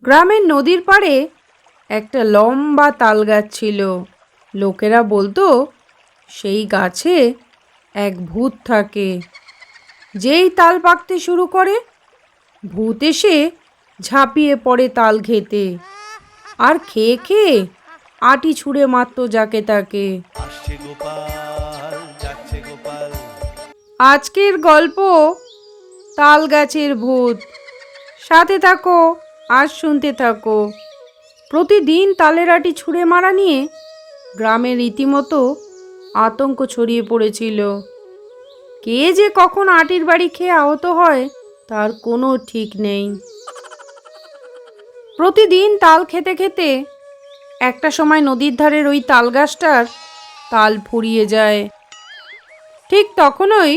গ্রামের নদীর পাড়ে একটা লম্বা তাল গাছ ছিল। লোকেরা বলতো সেই গাছে এক ভূত থাকে। যেই তাল পাকতে শুরু করে ভূত এসে ঝাঁপিয়ে পড়ে তাল খেতে, আর খেয়ে খেয়ে আটি ছুঁড়ে মারত যাকে তাকে। আজকের গল্প তাল গাছের ভূত। সাথে থাকো আর শুনতে থাকো। প্রতিদিন তালের আটি ছুঁড়ে মারা নিয়ে গ্রামে রীতিমতো আতঙ্ক ছড়িয়ে পড়েছিল। কে যে কখন আটির বাড়ি খেয়ে আহত হয় তার কোনো ঠিক নেই। প্রতিদিন তাল খেতে খেতে একটা সময় নদীর ধারের ওই তাল গাছটার তাল ফুরিয়ে যায়। ঠিক তখনই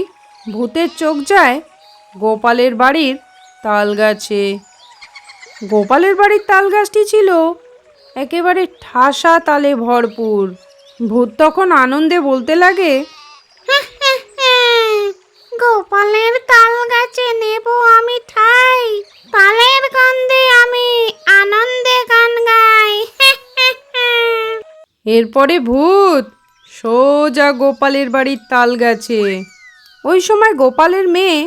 ভূতের চোখ যায় গোপালের বাড়ির তাল গাছে। গোপালের বাড়ির তাল গাছটি ছিল একেবারে ঠাসা তালে ভরপুর। ভূত তখন আনন্দে বলতে লাগে, গোপালের তাল গাছে নেব আমি ঠাই, তালের গন্ধে আমি আনন্দে গান গাই। এরপরে ভূত সোজা গোপালের বাড়ির তাল গাছে। ওই সময় গোপালের মেয়ে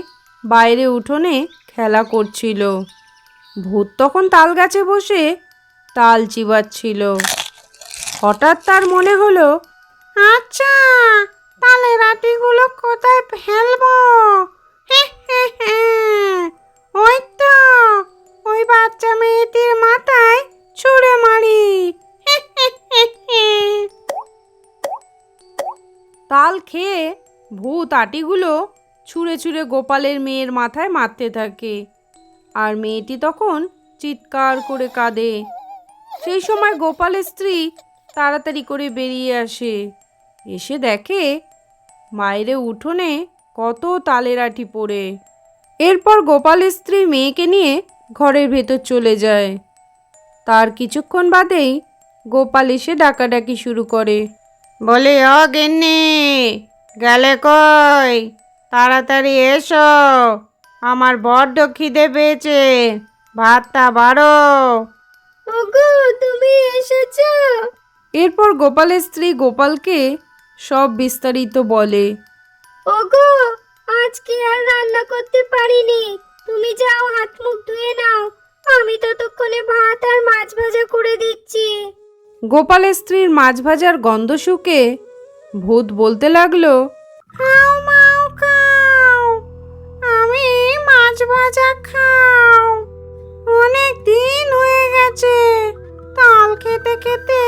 বাইরে উঠোনে খেলা করছিল। ভূত তখন তাল গাছে বসে তাল চিবাচ্ছিল। হঠাৎ তার মনে হলো, আচ্ছা, তালের আটিগুলো কোথায় ফেলবো? ওই তো, ওই বাচ্চা মেয়েটির মাথায় ছুঁড়ে মারি। তাল খেয়ে ভূত আটিগুলো ছুঁড়ে ছুঁড়ে গোপালের মেয়ের মাথায় মারতে থাকে, আর মেয়েটি তখন চিৎকার করে কাঁদে। সেই সময় গোপালের স্ত্রী তাড়াতাড়ি করে বেরিয়ে আসে। এসে দেখে বাইরে উঠোনে কত তালের আটি পড়ে। এরপর গোপালের স্ত্রী মেয়েকে নিয়ে ঘরের ভেতর চলে যায়। তার কিছুক্ষণ বাদেই গোপাল এসে ডাকাডাকি শুরু করে, বলি, ও গিন্নি, গেলে কই? তাড়াতাড়ি এসো, আমার বড্ড খিদে পেয়েছে, ভাতটা বাড়ো। ওগো, তুমি এসেছো? এরপর গোপালের স্ত্রী গোপালকে সব বিস্তারিত বলে। ওগো, আজকে আর রান্না করতে পারিনি, তুমি যাও হাত মুখ ধুয়ে নাও, আমি ততক্ষণে ভাত আর মাছ ভাজা করে দিচ্ছি। গোপালের স্ত্রীর মাছ ভাজার গন্ধ শুকে ভূত বলতে লাগলো, খাও মাও খাও, আমি মাছ ভাজা খাও। অনেক দিন হয়ে গেছে, তাল খেতে খেতে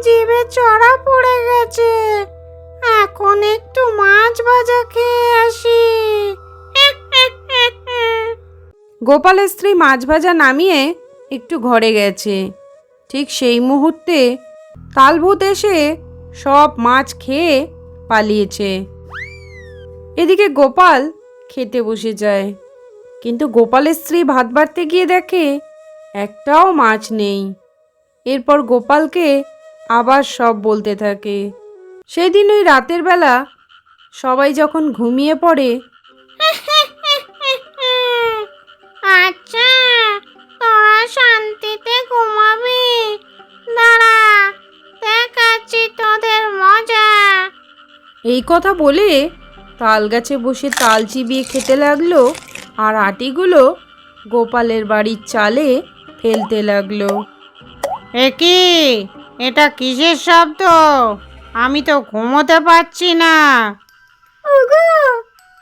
জিভে চড়া পড়ে গেছে, এখন একটু মাছ ভাজা খেয়ে আসি। গোপালের স্ত্রী মাছ ভাজা নামিয়ে একটু ঘরে গেছে। ঠিক সেই মুহূর্তে তালভূত এসে সব মাছ খেয়ে পালিয়েছে। এদিকে গোপাল খেতে বসে যায়, কিন্তু গোপালের স্ত্রী ভাত বাড়তে গিয়ে দেখে একটাও মাছ নেই। এরপর গোপালকে আবার সব বলতে থাকে। সেদিন ওই রাতের বেলা সবাই যখন ঘুমিয়ে পড়ে, আচ্ছা, তোরা শান্তিতে ঘুমাবি, দাঁড়া, দেখাচ্ছি তোদের মজা। এই কথা বলে তাল গাছে বসে তাল চিবিয়ে খেতে লাগলো, আর আটিগুলো গোপালের বাড়ির চালে ফেলতে লাগলো। কি, এটা কিসের শব্দ? আমি তো ঘুমোতে পারছি না। ওগো,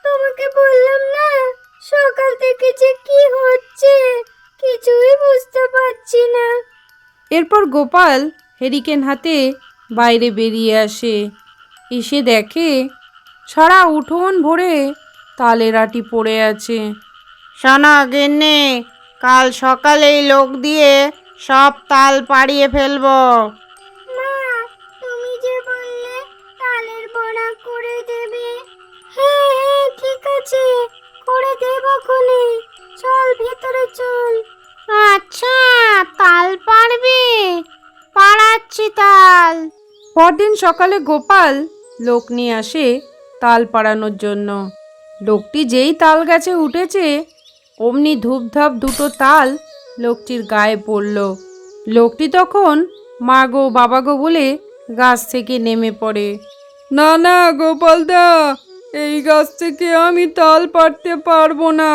তোমাকে বললাম না, সকাল থেকে যে কি হচ্ছে কিছুই বুঝতে পারছি না। এরপর গোপাল হেরিকেন হাতে বাইরে বেরিয়ে আসে। এসে দেখে সারা উঠোন ভরে তালের আটি পড়ে আছে। শোনো গিন্নি, কাল সকালেই লোক দিয়ে সব তাল পাড়িয়ে ফেলবো। মা, তুমি যে বললে তালের বড়া করে দেবে। হ্যাঁ হ্যাঁ, ঠিক আছে, করে দেবো খুনি, চল ভেতরে চল। আচ্ছা, তাল পাড়বি? পাড়াচ্ছি তাল। পরদিন সকালে গোপাল লোক নিয়ে আসে তাল পাড়ানোর জন্য। লোকটি যেই তাল গাছে উঠেছে অমনি ধূপধাপ দুটো তাল লোকটির গায়ে পড়ল। লোকটি তখন মা গো বাবা গো বলে গাছ থেকে নেমে পড়ে। না না গোপালদা, এই গাছ থেকে আমি তাল পাড়তে পারবো না,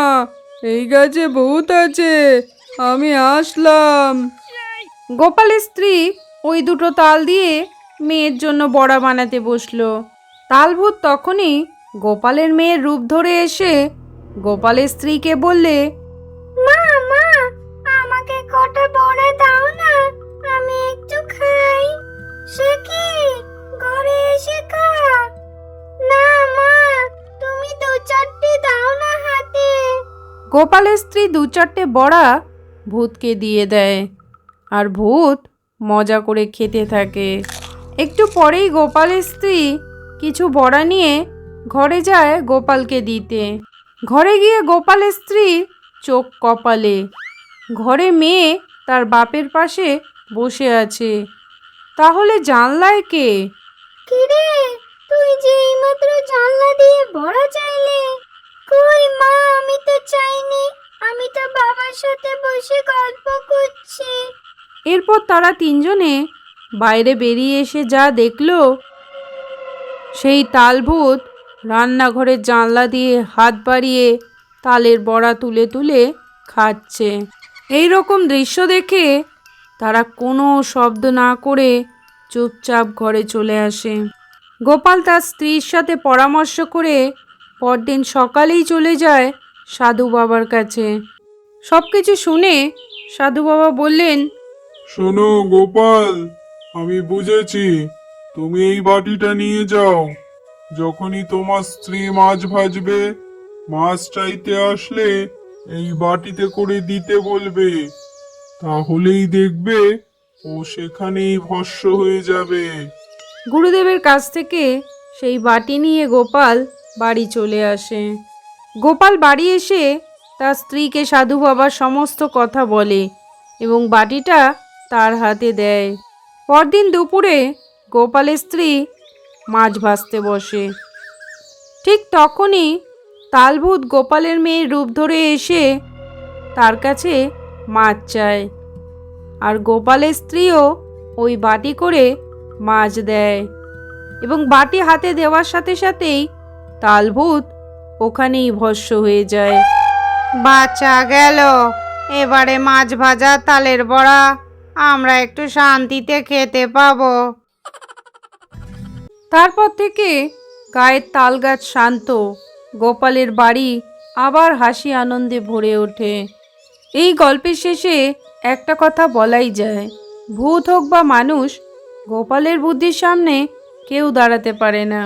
এই গাছে ভূত আছে, আমি আসলাম। গোপালের স্ত্রী ওই দুটো তাল দিয়ে মেয়ের জন্য বড়া বানাতে বসলো। তালভূত তখনই গোপালের মেয়ের রূপ ধরে এসে গোপালের স্ত্রীকে বললে, মা মা, আমাকে কটা বড়া দাও না, আমি একটু খাই। সে কি, ঘরে এসে খা? না মা, তুমি দু চারটে দাও না হাতে। গোপালের স্ত্রী দু চারটে বড়া ভূতকে দিয়ে দেয়, আর ভূত মজা করে খেতে থাকে। একটু পরেই গোপালের স্ত্রী কিছু বড়া নিয়ে ঘরে যায় গোপালকে দিতে। ঘরে গিয়ে গোপালের স্ত্রী চোখ কপালে। ঘরে মেয়ে তার বাপের পাশে বসে আছে। তাহলে জানলায় কে? কিরে, তুই যে এইমাত্র জানলা দিয়ে বড়া চাইলে, কই মা? আমি তো চাইনি, আমি তো বাবার সাথে বসে গল্প করছি। এরপর তারা তিনজনে বাইরে বেরিয়ে এসে যা দেখলো, সেই তালভূত রান্নাঘরের জানলা দিয়ে হাত বাড়িয়ে তালের বড়া তুলে তুলে খাচ্ছে। এই রকম দৃশ্য দেখে তারা কোনো শব্দ না করে চুপচাপ ঘরে চলে আসে। গোপাল তার স্ত্রীর সাথে পরামর্শ করে পরদিন সকালেই চলে যায় সাধু বাবার কাছে। সব কিছু শুনে সাধু বাবা বললেন, শোনো গোপাল, আমি বুঝেছি, তুমি এই বাটিটা নিয়ে যাও। যখনই তোমার স্ত্রী মাছ ভাজবে, মাছ চাইতে আসলে এই বাটিতে করে দিতে বলবে, তাহলেই দেখবে ও সেখানেই ভস্ম হয়ে যাবে। গুরুদেবের কাছ থেকে সেই বাটি নিয়ে গোপাল বাড়ি চলে আসে। গোপাল বাড়ি এসে তার স্ত্রীকে সাধু বাবার সমস্ত কথা বলে এবং বাটিটা তার হাতে দেয়। পরদিন দুপুরে গোপালের স্ত্রী মাছ ভাজতে বসে। ঠিক তখনই তালভূত গোপালের মেয়ের রূপ ধরে এসে তার কাছে মাছ চায়, আর গোপালের স্ত্রীও ওই বাটি করে মাছ দেয় এবং বাটি হাতে দেওয়ার সাথে সাথেই তালভূত ওখানেই ভস্ম হয়ে যায়। বাঁচা গেল, এবারে মাছ ভাজা তালের বড়া আমরা একটু শান্তিতে খেতে পাবো। তারপর থেকে গায়ের তাল গাছ শান্ত, গোপালের বাড়ি আবার হাসি আনন্দে ভরে ওঠে। এই গল্পের শেষে একটা কথা বলাই যায়, ভূত হোক বা মানুষ, গোপালের বুদ্ধির সামনে কেউ দাঁড়াতে পারে না।